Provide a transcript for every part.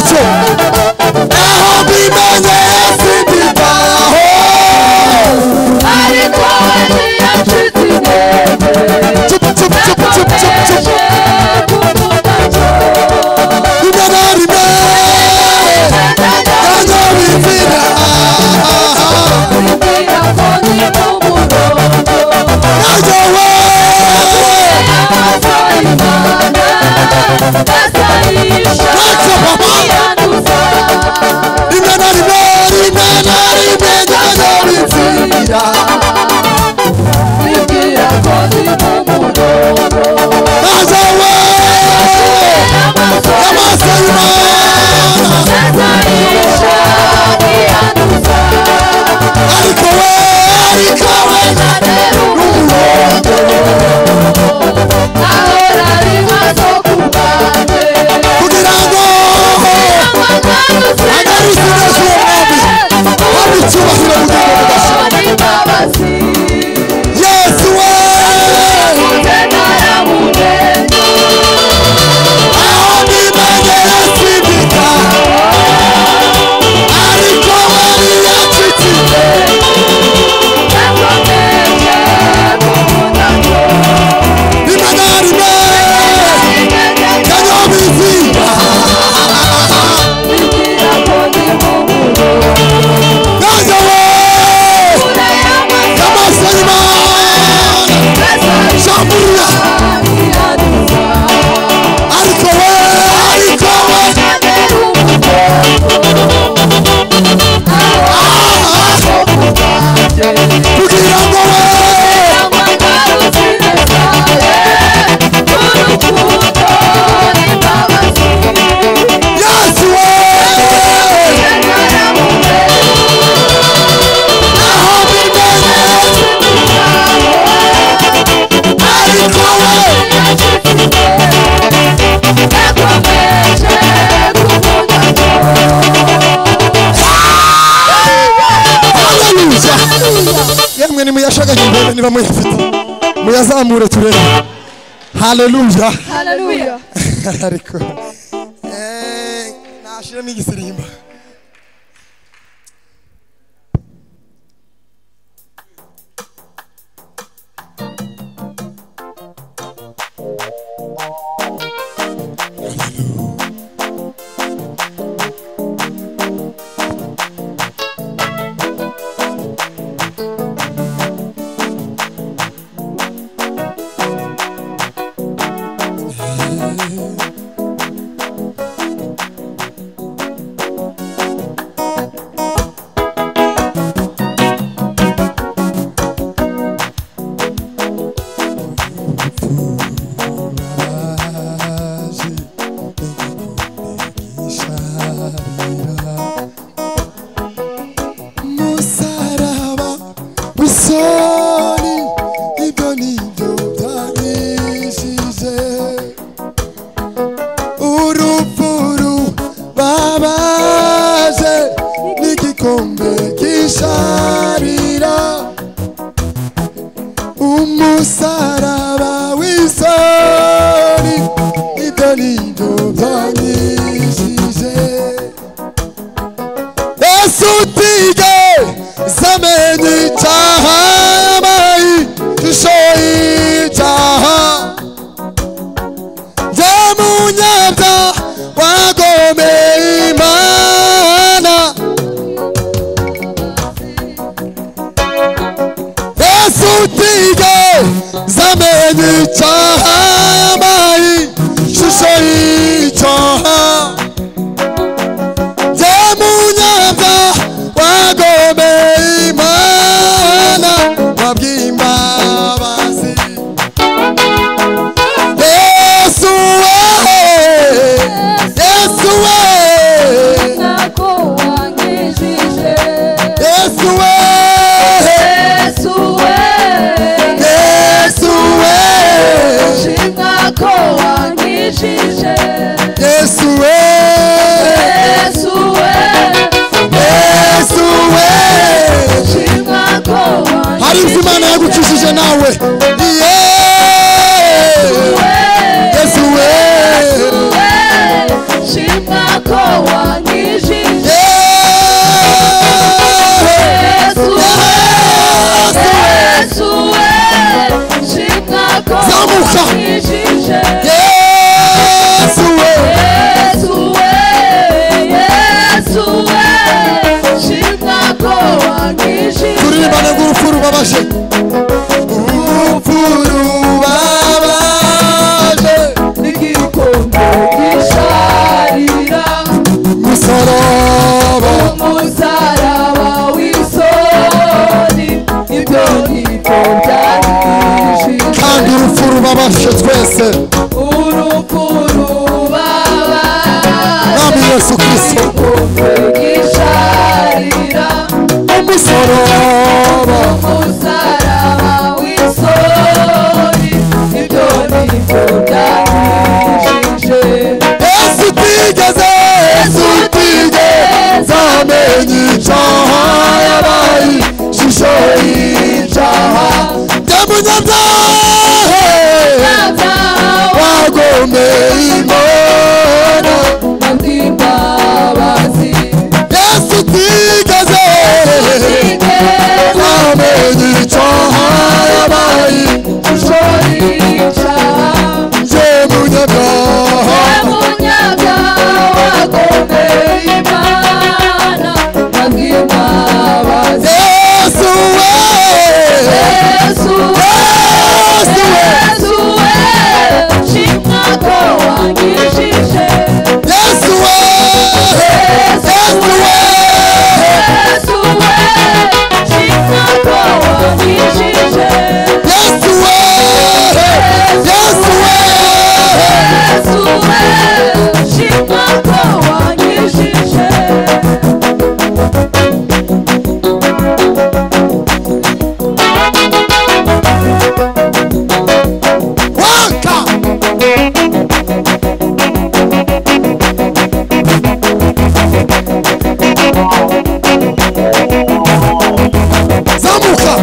gutyo aho bimenye sinditaho ariko ntiyacitse intege yakomeje kumugacyo rimwe na rimwe kanyabizira wibwira ko ndi mu murongo najowe amaso y'Imana gasayisha iyanduza rimwe na rimwe kanyabizira wibwira ko ndi mu murongo najowe amaso y'Imana gasayisha iyanduza ariko we nanera umurongo ahora ari maso ku bwanjye kugira ngo agarutse neza uwo mwami waba icyubahiro mu gihugu budashira imbabazi yesu we aho bimenye sindika ariko we ntiyacitse rimwe na rimwe kanyabizira najowe amaso y'Imana shambura ariko we kugira ngo we yesu we aho bimenye ariko we haleluya yemwe nimuyashagaje imbere niba muyafite muyazamure turebe haleluya Hallelujah. ariko nashiramo igisirimba musaraba wisoni ibyo nibyo byanyishije urupfu rubabaje n'igikombe gisharira umusaraba wisoni ibyo nibyo byanyishije yesu utigeze amenya icyaha yabaye ishusho y'icyaha jye munyabyaha wagomeye Imana yesu utigeze amenya icyaha yabaye ishusho y'icyaha jye munyabyaha wagomeye Imana wabwiye imbabazi yesu we yesu we Nako wangijije yesu we Yesu we yesu we shimwa ko wangijije yesu we Yesu we yesu we shimwa ko hari ibyo Imana yagucishije nawe yesu we shimwa ko Yesu Kristo gisharira umusaraba w'isoni ibyo nibyo byanyijije Yesu utigeze amenya icyaha yabaye ishusho y'icyaha by'umunyabyaha wagomeye Imana n'imbabazi Yesu utigeze amenya icyaha yabaye ishusho y'icyaha by'umunyabyaha wagomeye Imana n'imbabazi Yesu we shimwa ko wanyijije Yesu we shimwa ko wanyijije Yesu we shimwa ko wanyijije Waka zamuka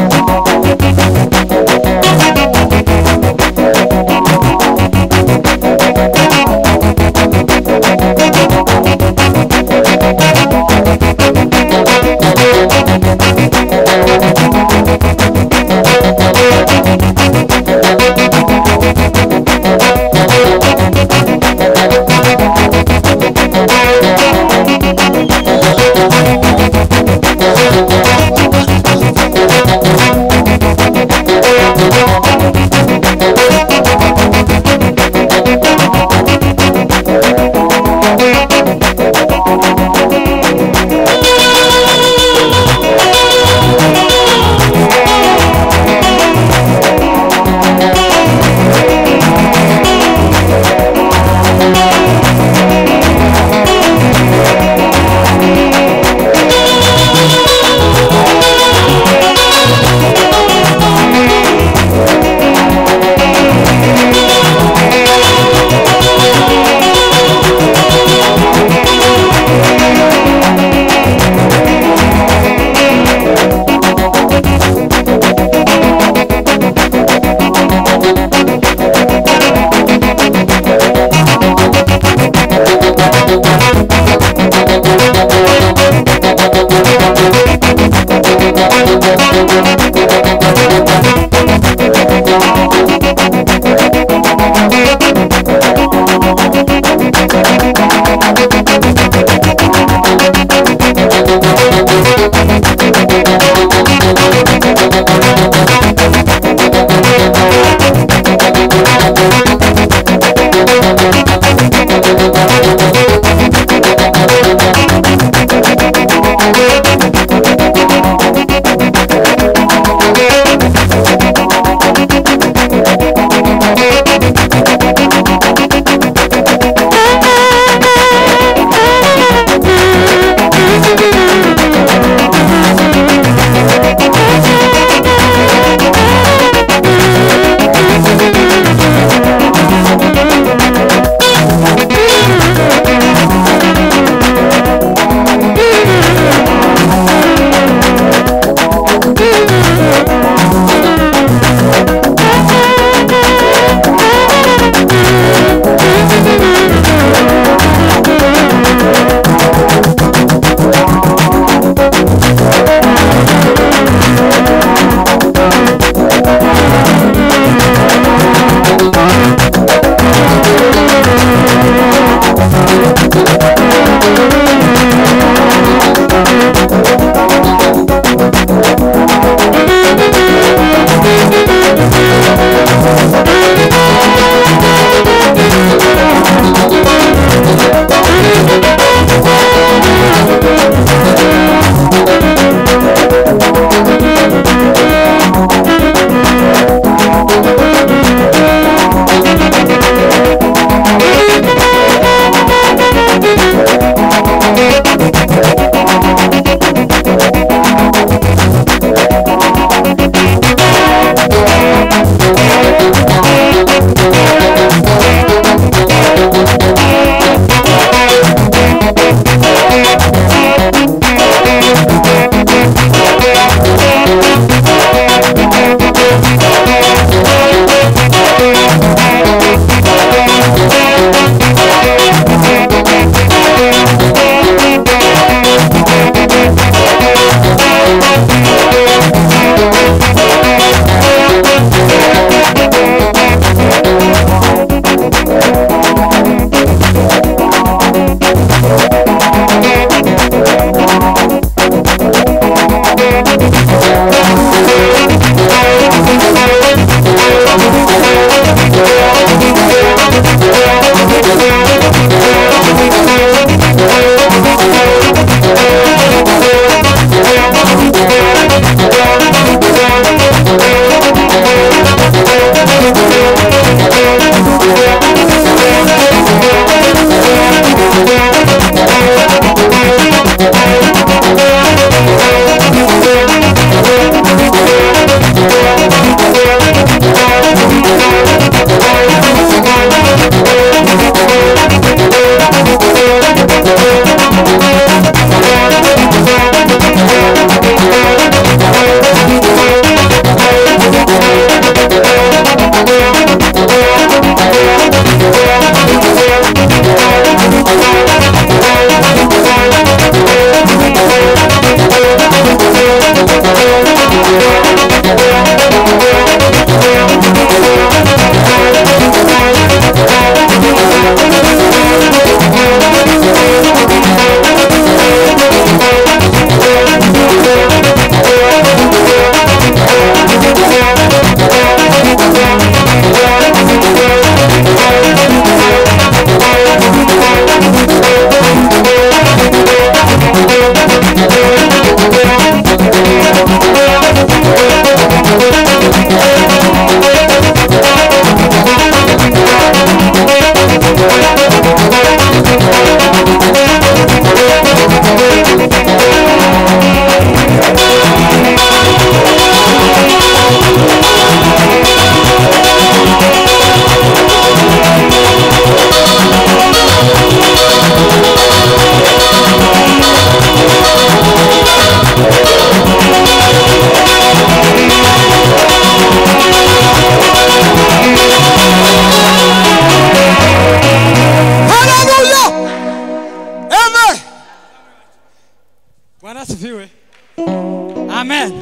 Amen.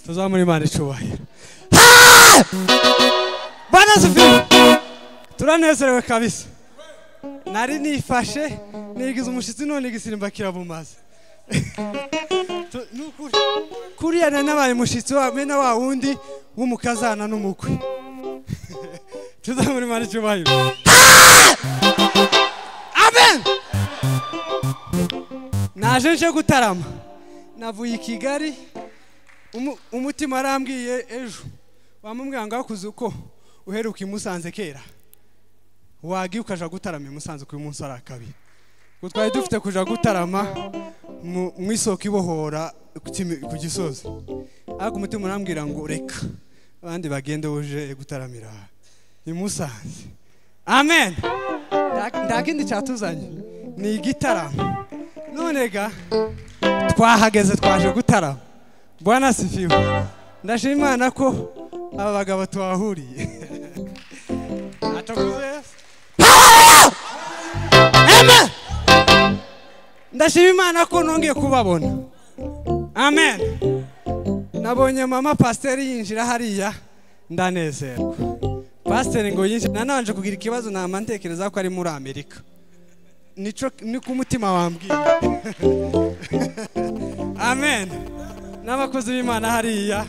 Tuzamuri Imana icyubahiro. Bwana asifiwe. Turanezerewe kabisa. Nari nifashe nigize umushitsi none igisimba kirabumaze. Nukuri kuriya n'abaye mushitsi wa mena wa wundi w'umukazana n'umukwe. Tuzamuri Imana icyubahiro. Amen. Naje nje gutarama. Navuye i Kigali. Umutima arambwiye ejo. Wamubwira ngo akuze uko uheruka imusanze kera. Wagiye ukaja gutarama imusanze ku munsi arakabi. Gutwaye dufite kuja gutarama mu isoko ibohora ku Gisozi. Ariko umutima arambwira ngo reka abandi bagende uje gutaramira imusanze. Amen. Ndakindi cyatuzanye ni igitaramo. None ga twahageze twaje gutarama. Bwana asifiwe. Ndashima Imana ko aba bagabo twahuriye. Atakuze. Amen. Ndashima Imana ko nongeye kubabona. Amen. Nabonye mama pastor yinjira hariya ndanezerwa. Pastor ngo yinjira nananje kugira ikibazo namantekereza ko ari muri Amerika. Nico ni ku mutima wambwiye. Amen. N'abakozi b'Imana hariya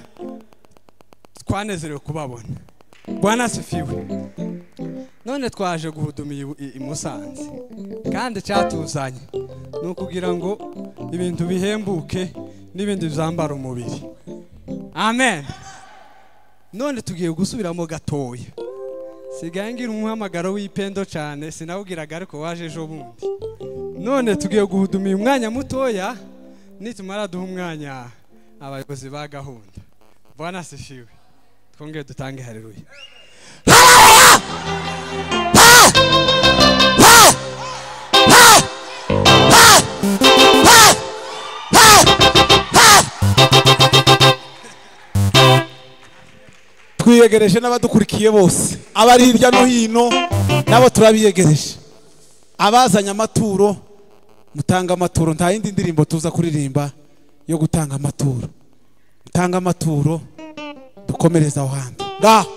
twanezerewe kubabona. Bwana asifiwe. None twaje guhuduma imusanze kandi cyatuzanye nukugira ngo ibintu bihembuke n'ibindi bizambara umubiri. Amen. None tugiye gusubiramo gatoya. Sigaye ngira umuhamagaro w'ipendo cyane sinawugiraga ariko waje ejo bundi. None tugiye guhuduma umwanya mutoya nitumara duha umwanya abayobozi ba gahunda. Bwana asifiwe. Twongeye dutange haleluya. Twiyegereje n'abadukurikiye bose abari hirya no hino nabo turabiyegereje. Abazanye amaturo mutanga amaturo, nta yindi ndirimbo tuza kuririmba yo gutanga amaturo. Mutanga amaturo dukomereza aho handi. Yego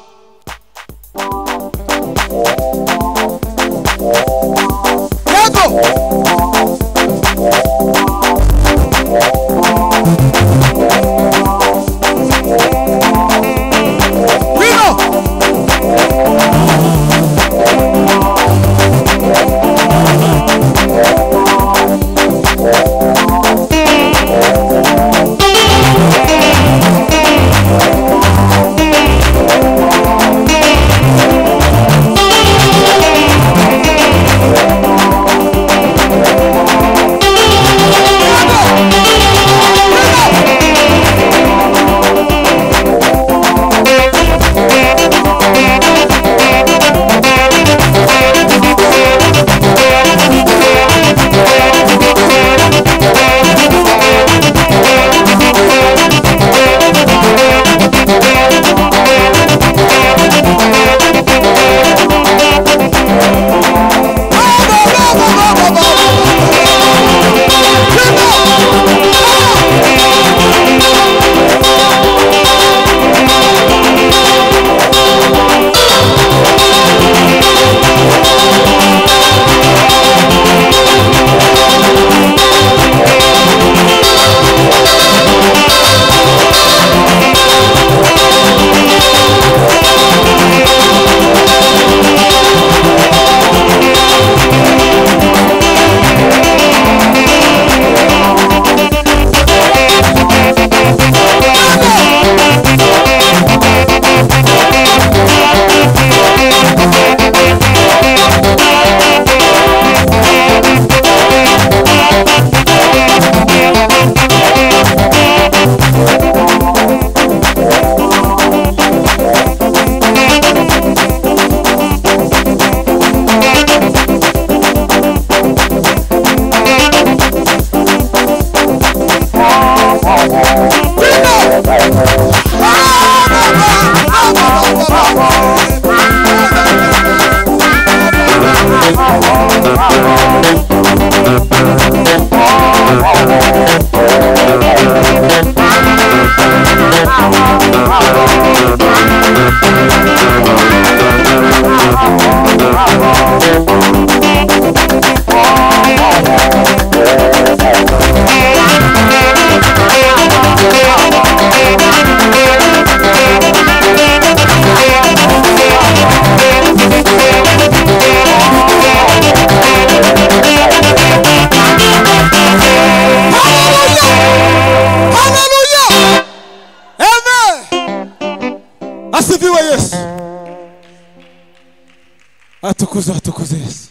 atukuze Yesu.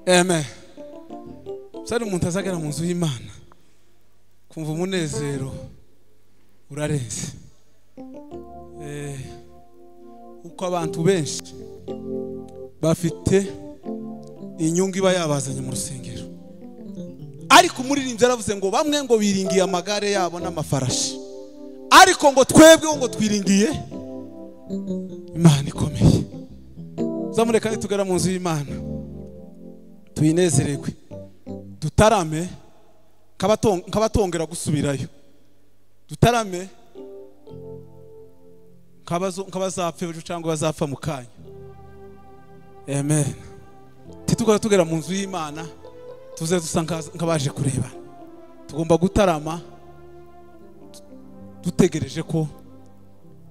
Amen. Sari umuntu azagera mu nzu y'Imana kumva umunezero urarenze. Uko abantu benshi bafite inyungu iba yabazanye mu rusengero, ariko umuririmbyi yaravuze ngo bamwe ngo biringiye amagare yabo n'amafarashi, ariko ngo twebwe ngo twiringiye Imana ikomeye. Zamureka nitugera mu nzu y'Imana tuyinezererwe, dutarame kabatongera gusubirayo, dutarame kabazapfa ejo cyangwa bazapfa mu kanya. Amen. Titugora tugera mu nzu y'Imana tuze dusa nkabaje kureba, tugomba gutarama dutegereje ko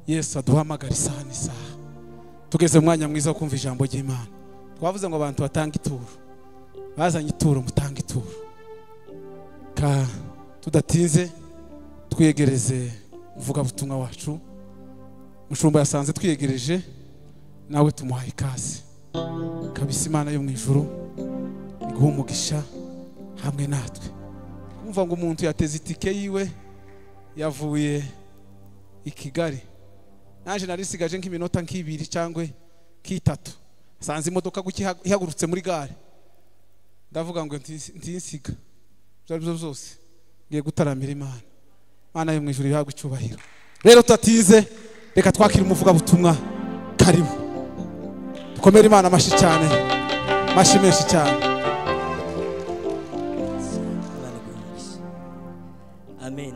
Yesu aduhamagara isaha n'isaha. Tugeze mu mwanya mwiza wo kumva ijambo ry'Imana. Twavuze ngo abantu batanga ituro, bazanye ituro, mutanga ituro. Tudatinze twiyegereze uvuga butumwa wacu. Mushumba yasanze twiyegereje, nawe tumuhaye ikaze. Kabisa Imana yo mu ijuru iguha umugisha hamwe natwe. Kumva ngo umuntu yateze itike yiwe yavuye i Kigali, naje narisigaje nk'iminota nk'ibiri cyangwa nk'itatu, sanze imodoka ihagurutse muri gare. Ndavuga ngo ntinsiga byo byose ngiye gutaramira Imana. Imana yo mu ijuru ihabwe icyubahiro. Rero tutatize, reka twakira umuvuga butumwa. Karibu dukomere Imana amashi cyane, mashi menshi cyane. Amen.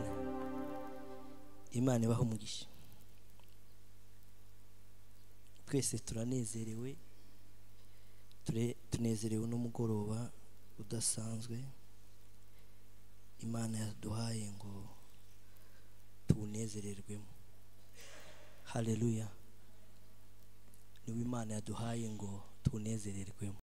Imana ibaho umugisha. Twese turanezerewe, tunezerewe n'umugoroba udasanzwe Imana yaduhaye ngo tunezererwemo. Haleluya. Niwe Imana yaduhaye ngo tunezererwemo.